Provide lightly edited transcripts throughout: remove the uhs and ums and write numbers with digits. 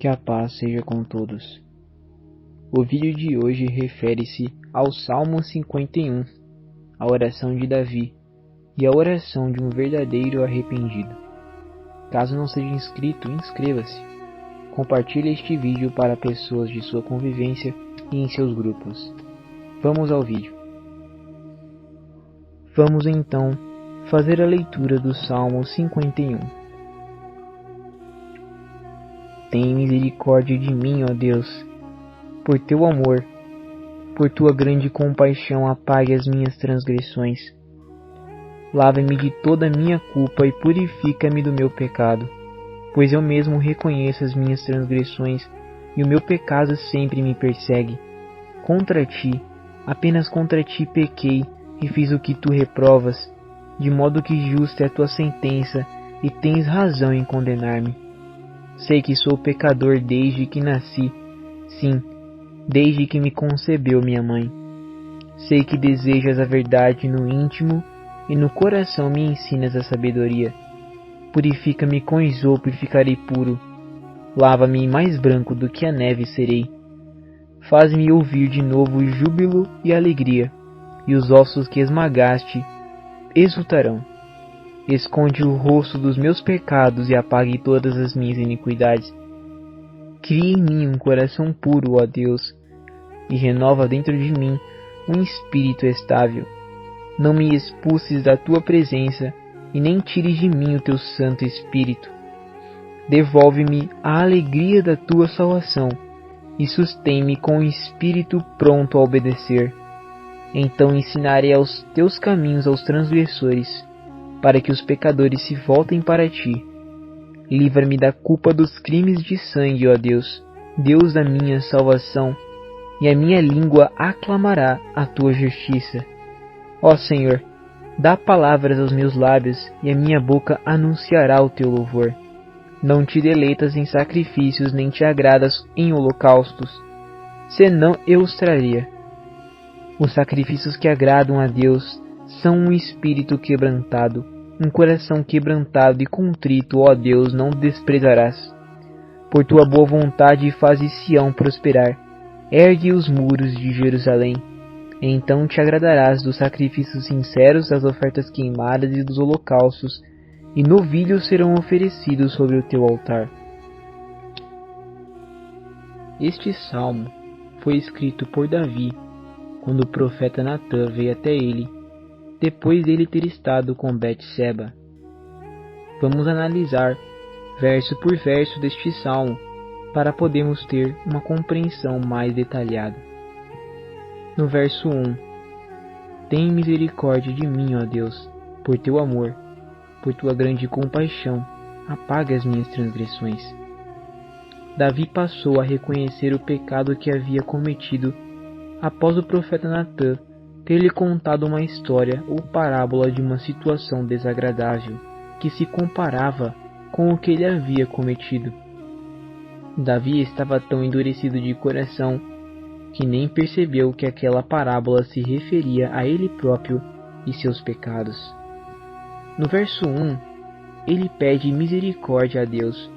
Que a paz seja com todos. O vídeo de hoje refere-se ao Salmo 51, a oração de Davi e a oração de um verdadeiro arrependido. Caso não seja inscrito, inscreva-se. Compartilhe este vídeo para pessoas de sua convivência e em seus grupos. Vamos ao vídeo. Vamos então fazer a leitura do Salmo 51. Tem misericórdia de mim, ó Deus, por teu amor, por tua grande compaixão apague as minhas transgressões. Lava-me de toda a minha culpa e purifica-me do meu pecado, pois eu mesmo reconheço as minhas transgressões e o meu pecado sempre me persegue. Contra ti, apenas contra ti pequei e fiz o que tu reprovas, de modo que justa é a tua sentença e tens razão em condenar-me. Sei que sou pecador desde que nasci, sim, desde que me concebeu minha mãe. Sei que desejas a verdade no íntimo e no coração me ensinas a sabedoria. Purifica-me com isopo e ficarei puro. Lava-me mais branco do que a neve serei. Faz-me ouvir de novo júbilo e alegria, e os ossos que esmagaste exultarão. Esconde o rosto dos meus pecados e apague todas as minhas iniquidades. Cria em mim um coração puro, ó Deus, e renova dentro de mim um espírito estável. Não me expulses da tua presença e nem tires de mim o teu Santo Espírito. Devolve-me a alegria da tua salvação e sustém-me com o espírito pronto a obedecer. Então ensinarei aos teus caminhos aos transgressores, para que os pecadores se voltem para ti. Livra-me da culpa dos crimes de sangue, ó Deus, Deus da minha salvação, e a minha língua aclamará a tua justiça. Ó Senhor, dá palavras aos meus lábios, e a minha boca anunciará o teu louvor. Não te deleitas em sacrifícios, nem te agradas em holocaustos, senão eu os traria. Os sacrifícios que agradam a Deus são um espírito quebrantado, um coração quebrantado e contrito, ó Deus, não desprezarás. Por tua boa vontade fazes Sião prosperar, ergue os muros de Jerusalém. Então te agradarás dos sacrifícios sinceros, das ofertas queimadas e dos holocaustos, e novilhos serão oferecidos sobre o teu altar. Este salmo foi escrito por Davi, quando o profeta Natã veio até ele, depois dele ter estado com Betseba. Vamos analisar verso por verso deste salmo, para podermos ter uma compreensão mais detalhada. No verso 1, tem misericórdia de mim, ó Deus, por teu amor, por tua grande compaixão, apaga as minhas transgressões. Davi passou a reconhecer o pecado que havia cometido após o profeta Natã ter-lhe contado uma história ou parábola de uma situação desagradável que se comparava com o que ele havia cometido. Davi estava tão endurecido de coração que nem percebeu que aquela parábola se referia a ele próprio e seus pecados. No verso 1, ele pede misericórdia a Deus,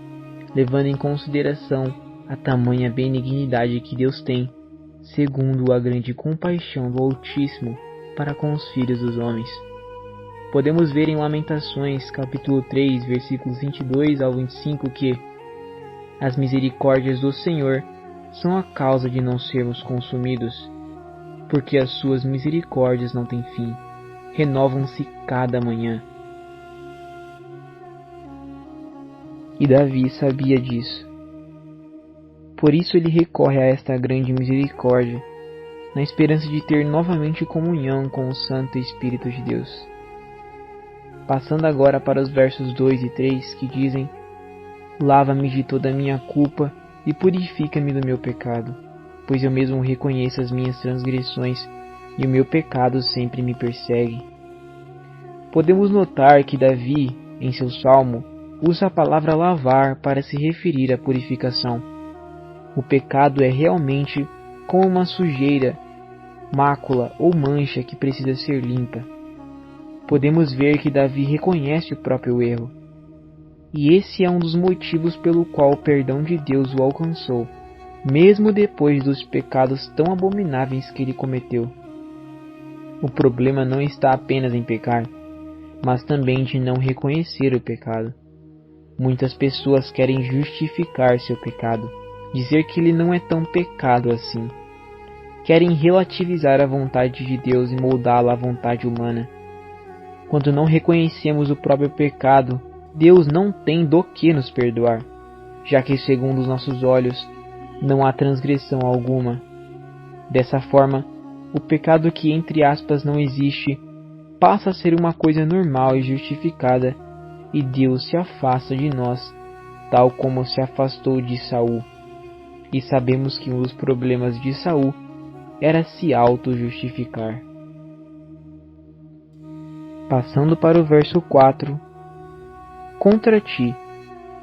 levando em consideração a tamanha benignidade que Deus tem, segundo a grande compaixão do Altíssimo para com os filhos dos homens. Podemos ver em Lamentações, capítulo 3, versículos 22 ao 25 que as misericórdias do Senhor são a causa de não sermos consumidos, porque as suas misericórdias não têm fim, renovam-se cada manhã. E Davi sabia disso. Por isso ele recorre a esta grande misericórdia, na esperança de ter novamente comunhão com o Santo Espírito de Deus. Passando agora para os versos 2 e 3, que dizem: Lava-me de toda a minha culpa e purifica-me do meu pecado, pois eu mesmo reconheço as minhas transgressões e o meu pecado sempre me persegue. Podemos notar que Davi, em seu salmo, usa a palavra lavar para se referir à purificação. O pecado é realmente como uma sujeira, mácula ou mancha que precisa ser limpa. Podemos ver que Davi reconhece o próprio erro. e esse é um dos motivos pelo qual o perdão de Deus o alcançou, mesmo depois dos pecados tão abomináveis que ele cometeu. O problema não está apenas em pecar, mas também de não reconhecer o pecado. Muitas pessoas querem justificar seu pecado, dizer que ele não é tão pecado assim. Querem relativizar a vontade de Deus e moldá-la à vontade humana. Quando não reconhecemos o próprio pecado, Deus não tem do que nos perdoar, já que segundo os nossos olhos não há transgressão alguma. Dessa forma, o pecado que entre aspas não existe passa a ser uma coisa normal e justificada, e Deus se afasta de nós, tal como se afastou de Saul. E sabemos que um dos problemas de Saul era se auto-justificar. Passando para o verso 4. Contra ti,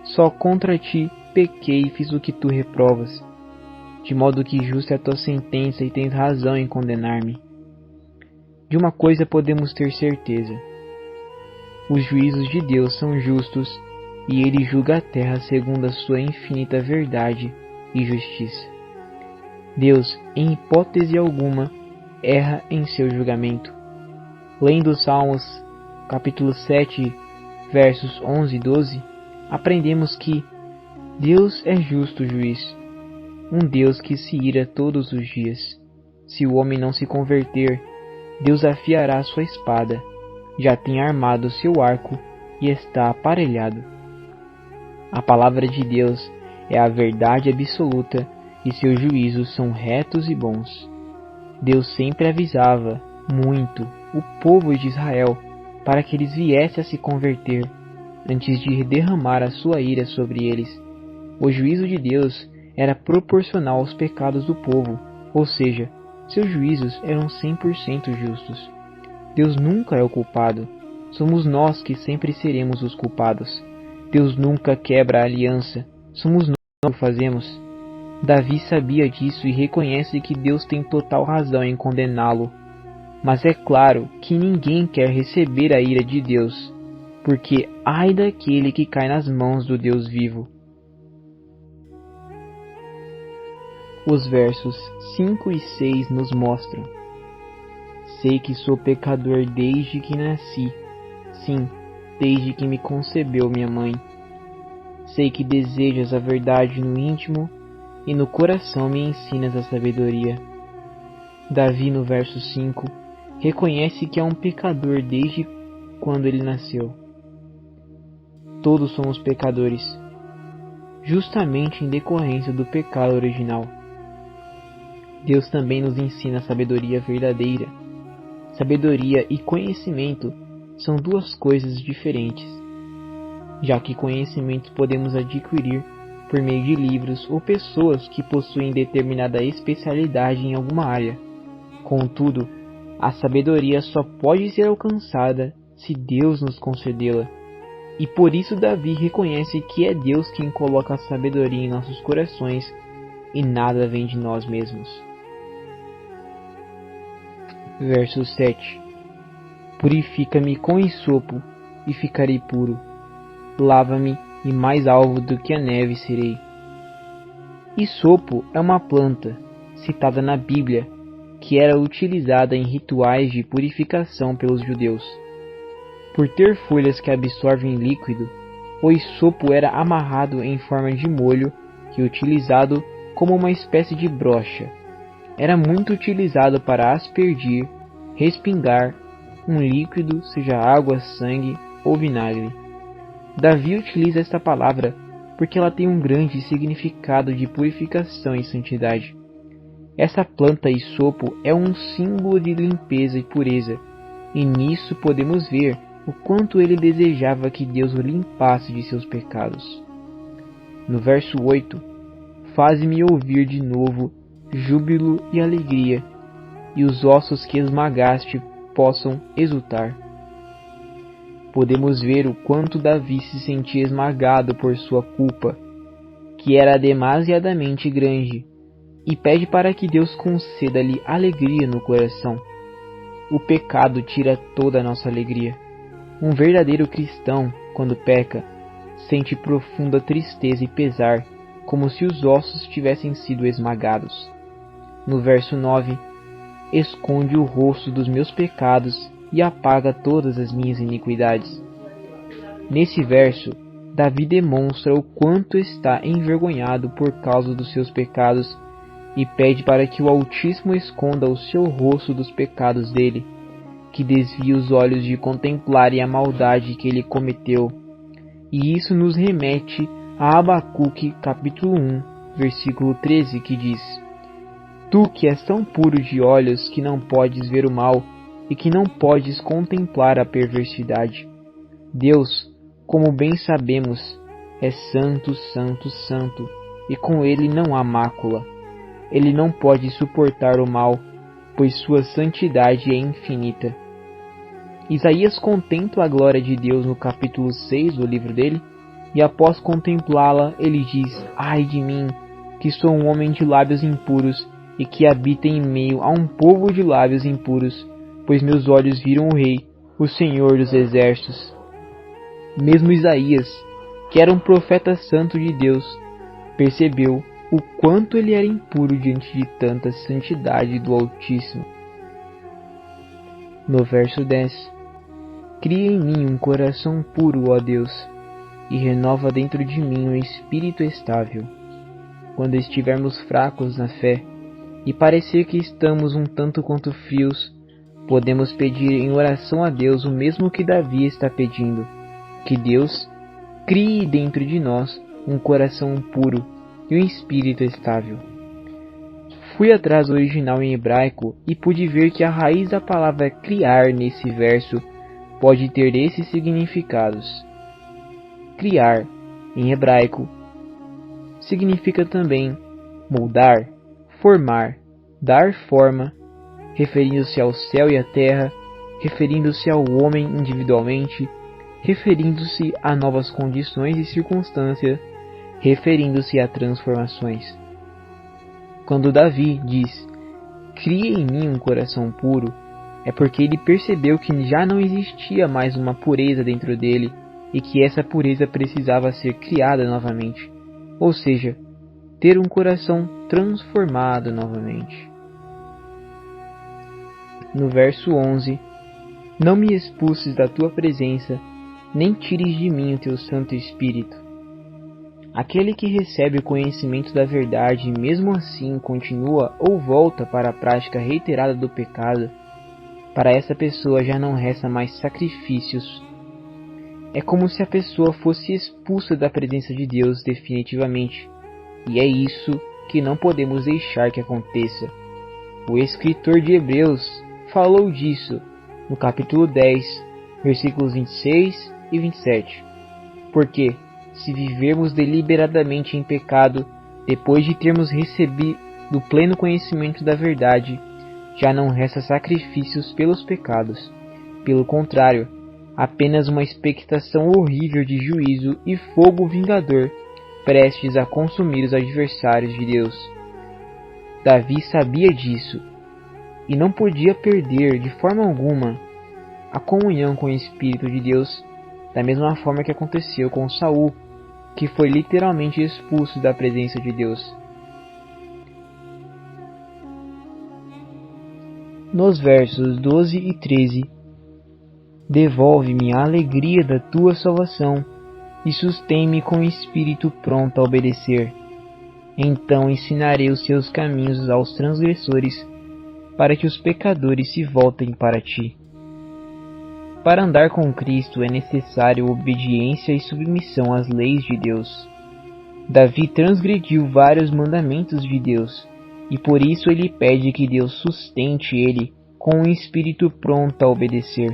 só contra ti, pequei e fiz o que tu reprovas, de modo que justa é a tua sentença e tens razão em condenar-me. De uma coisa podemos ter certeza: os juízos de Deus são justos, e ele julga a terra segundo a sua infinita verdade e justiça. Deus, em hipótese alguma, erra em seu julgamento. Lendo Salmos, capítulo 7, versos 11 e 12, aprendemos que Deus é justo juiz, um Deus que se ira todos os dias. Se o homem não se converter, Deus afiará sua espada, já tem armado seu arco e está aparelhado. A palavra de Deus é a verdade absoluta e seus juízos são retos e bons. Deus sempre avisava muito o povo de Israel para que eles viessem a se converter antes de derramar a sua ira sobre eles. O juízo de Deus era proporcional aos pecados do povo, ou seja, seus juízos eram 100% justos. Deus nunca é o culpado, somos nós que sempre seremos os culpados. Deus nunca quebra a aliança, somos nós que o fazemos. Davi sabia disso e reconhece que Deus tem total razão em condená-lo. Mas é claro que ninguém quer receber a ira de Deus, porque ai daquele que cai nas mãos do Deus vivo. Os versos 5 e 6 nos mostram: sei que sou pecador desde que nasci, sim, desde que me concebeu minha mãe. Sei que desejas a verdade no íntimo e no coração me ensinas a sabedoria. Davi, no verso 5, reconhece que é um pecador desde quando ele nasceu. Todos somos pecadores, justamente em decorrência do pecado original. Deus também nos ensina a sabedoria verdadeira. Sabedoria e conhecimento são duas coisas diferentes, já que conhecimento podemos adquirir por meio de livros ou pessoas que possuem determinada especialidade em alguma área. Contudo, a sabedoria só pode ser alcançada se Deus nos concedê-la, e por isso Davi reconhece que é Deus quem coloca a sabedoria em nossos corações e nada vem de nós mesmos. Verso 7. Purifica-me com hisopo e ficarei puro. Lava-me e mais alvo do que a neve serei. Hisopo é uma planta, citada na Bíblia, que era utilizada em rituais de purificação pelos judeus. Por ter folhas que absorvem líquido, o hisopo era amarrado em forma de molho e utilizado como uma espécie de brocha. Era muito utilizado para aspergir, respingar um líquido, seja água, sangue ou vinagre. Davi utiliza esta palavra porque ela tem um grande significado de purificação e santidade. Essa planta hisopo é um símbolo de limpeza e pureza, e nisso podemos ver o quanto ele desejava que Deus o limpasse de seus pecados. No verso 8, faze-me ouvir de novo júbilo e alegria, e os ossos que esmagaste possam exultar. Podemos ver o quanto Davi se sentia esmagado por sua culpa, que era demasiadamente grande, e pede para que Deus conceda-lhe alegria no coração. O pecado tira toda a nossa alegria. Um verdadeiro cristão, quando peca, sente profunda tristeza e pesar, como se os ossos tivessem sido esmagados. No verso 9, esconde o rosto dos meus pecados e apaga todas as minhas iniquidades. Nesse verso, Davi demonstra o quanto está envergonhado por causa dos seus pecados e pede para que o Altíssimo esconda o seu rosto dos pecados dele, que desvie os olhos de contemplarem a maldade que ele cometeu. E isso nos remete a Abacuque capítulo 1, versículo 13, que diz: Tu que és tão puro de olhos que não podes ver o mal e que não podes contemplar a perversidade. Deus, como bem sabemos, é santo, santo, santo, e com ele não há mácula. Ele não pode suportar o mal, pois sua santidade é infinita. Isaías contempla a glória de Deus no capítulo 6 do livro dele, e após contemplá-la, ele diz: Ai de mim, que sou um homem de lábios impuros, e que habita em meio a um povo de lábios impuros, pois meus olhos viram o Rei, o Senhor dos Exércitos. Mesmo Isaías, que era um profeta santo de Deus, percebeu o quanto ele era impuro diante de tanta santidade do Altíssimo. No verso 10, cria em mim um coração puro, ó Deus, e renova dentro de mim um espírito estável. Quando estivermos fracos na fé, e parecer que estamos um tanto quanto frios, podemos pedir em oração a Deus o mesmo que Davi está pedindo, que Deus crie dentro de nós um coração puro e um espírito estável. Fui atrás do original em hebraico e pude ver que a raiz da palavra criar nesse verso pode ter esses significados. Criar, em hebraico, significa também moldar, formar, dar forma, referindo-se ao céu e à terra, referindo-se ao homem individualmente, referindo-se a novas condições e circunstâncias, referindo-se a transformações. Quando Davi diz: cria em mim um coração puro, é porque ele percebeu que já não existia mais uma pureza dentro dele e que essa pureza precisava ser criada novamente, ou seja, ter um coração transformado novamente. No verso 11, não me expulses da tua presença, nem tires de mim o teu Santo Espírito. Aquele que recebe o conhecimento da verdade e mesmo assim continua ou volta para a prática reiterada do pecado, para essa pessoa já não resta mais sacrifícios. É como se a pessoa fosse expulsa da presença de Deus definitivamente, e é isso que não podemos deixar que aconteça. O escritor de Hebreus falou disso no capítulo 10, versículos 26 e 27. Porque, se vivermos deliberadamente em pecado, depois de termos recebido o pleno conhecimento da verdade, já não resta sacrifícios pelos pecados. Pelo contrário, apenas uma expectação horrível de juízo e fogo vingador, prestes a consumir os adversários de Deus. Davi sabia disso, e não podia perder de forma alguma a comunhão com o Espírito de Deus, da mesma forma que aconteceu com Saul, que foi literalmente expulso da presença de Deus. Nos versos 12 e 13, devolve-me a alegria da tua salvação e sustém-me com o espírito pronto a obedecer. Então ensinarei os seus caminhos aos transgressores, para que os pecadores se voltem para ti. Para andar com Cristo é necessário obediência e submissão às leis de Deus. Davi transgrediu vários mandamentos de Deus, e por isso ele pede que Deus sustente ele com um espírito pronto a obedecer.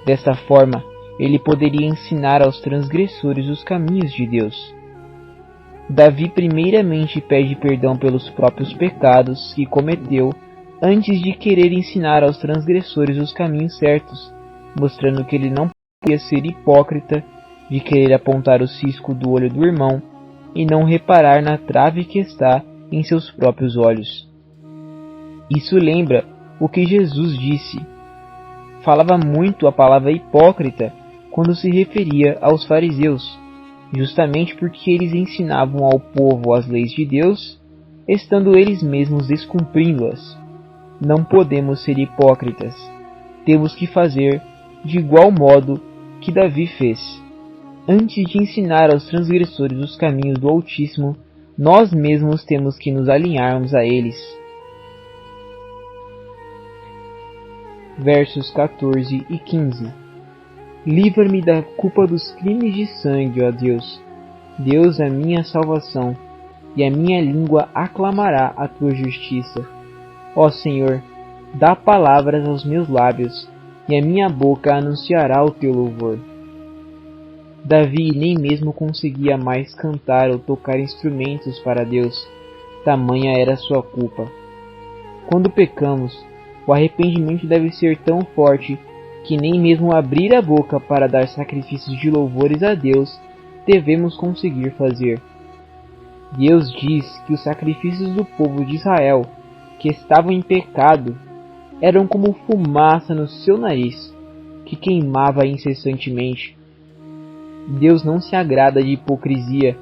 Dessa forma, ele poderia ensinar aos transgressores os caminhos de Deus. Davi primeiramente pede perdão pelos próprios pecados que cometeu antes de querer ensinar aos transgressores os caminhos certos, mostrando que ele não podia ser hipócrita de querer apontar o cisco do olho do irmão e não reparar na trave que está em seus próprios olhos. Isso lembra o que Jesus disse. Falava muito a palavra hipócrita quando se referia aos fariseus, justamente porque eles ensinavam ao povo as leis de Deus, estando eles mesmos descumprindo-as. Não podemos ser hipócritas. Temos que fazer de igual modo que Davi fez. Antes de ensinar aos transgressores os caminhos do Altíssimo, nós mesmos temos que nos alinharmos a eles. Versos 14 e 15. Livra-me da culpa dos crimes de sangue, ó Deus. Deus é minha salvação, e a minha língua aclamará a tua justiça. Ó Senhor, dá palavras aos meus lábios, e a minha boca anunciará o teu louvor. Davi nem mesmo conseguia mais cantar ou tocar instrumentos para Deus, tamanha era sua culpa. Quando pecamos, o arrependimento deve ser tão forte que nem mesmo abrir a boca para dar sacrifícios de louvores a Deus devemos conseguir fazer. Deus diz que os sacrifícios do povo de Israel, que estavam em pecado, eram como fumaça no seu nariz, que queimava incessantemente. Deus não se agrada de hipocrisia.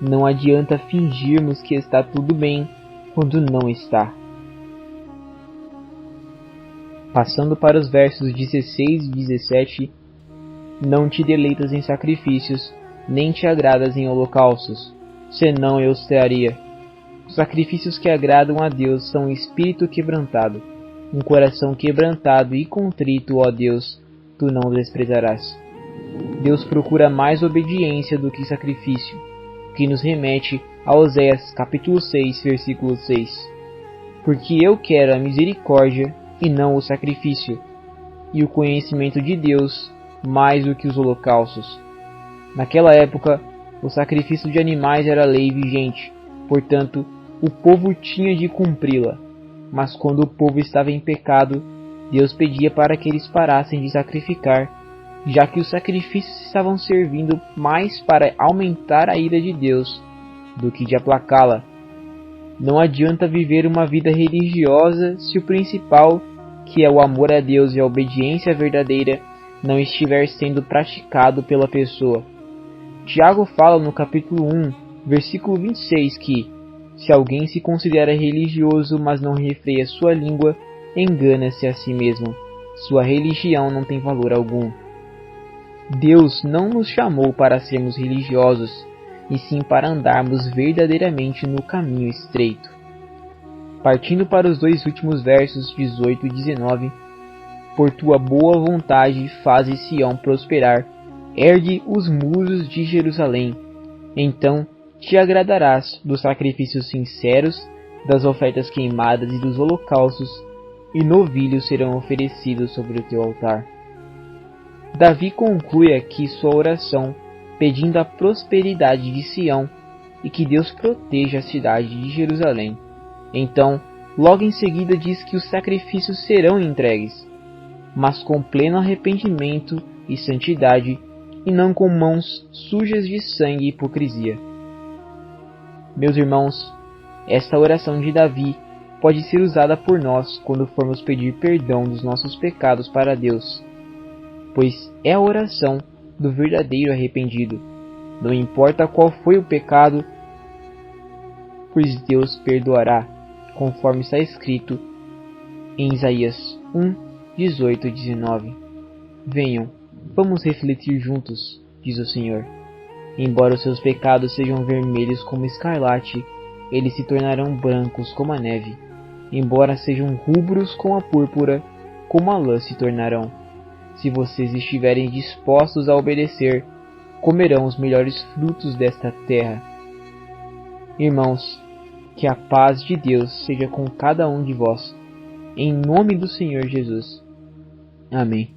Não adianta fingirmos que está tudo bem quando não está. Passando para os versos 16 e 17, não te deleitas em sacrifícios, nem te agradas em holocaustos, senão eu os traria. Os sacrifícios que agradam a Deus são um espírito quebrantado, um coração quebrantado e contrito, ó Deus, tu não desprezarás. Deus procura mais obediência do que sacrifício, o que nos remete a Oséias capítulo 6, versículo 6. Porque eu quero a misericórdia e não o sacrifício, e o conhecimento de Deus mais do que os holocaustos. Naquela época, o sacrifício de animais era lei vigente, portanto, o povo tinha de cumpri-la. Mas quando o povo estava em pecado, Deus pedia para que eles parassem de sacrificar, já que os sacrifícios estavam servindo mais para aumentar a ira de Deus do que de aplacá-la. Não adianta viver uma vida religiosa se o principal, que é o amor a Deus e a obediência verdadeira, não estiver sendo praticado pela pessoa. Tiago fala no capítulo 1, versículo 26 que, se alguém se considera religioso, mas não refreia sua língua, engana-se a si mesmo. Sua religião não tem valor algum. Deus não nos chamou para sermos religiosos, e sim para andarmos verdadeiramente no caminho estreito. Partindo para os dois últimos versos, 18 e 19, por tua boa vontade fazes Sião prosperar, ergue os muros de Jerusalém. Então te agradarás dos sacrifícios sinceros, das ofertas queimadas e dos holocaustos, e novilhos serão oferecidos sobre o teu altar. Davi conclui aqui sua oração pedindo a prosperidade de Sião e que Deus proteja a cidade de Jerusalém. Então, logo em seguida diz que os sacrifícios serão entregues, mas com pleno arrependimento e santidade, e não com mãos sujas de sangue e hipocrisia. Meus irmãos, esta oração de Davi pode ser usada por nós quando formos pedir perdão dos nossos pecados para Deus, pois é a oração do verdadeiro arrependido. Não importa qual foi o pecado, pois Deus perdoará, conforme está escrito em Isaías 1, 18 e 19. Venham, vamos refletir juntos, diz o Senhor. Embora os seus pecados sejam vermelhos como escarlate, eles se tornarão brancos como a neve. Embora sejam rubros como a púrpura, como a lã se tornarão. Se vocês estiverem dispostos a obedecer, comerão os melhores frutos desta terra. Irmãos, que a paz de Deus seja com cada um de vós, em nome do Senhor Jesus. Amém.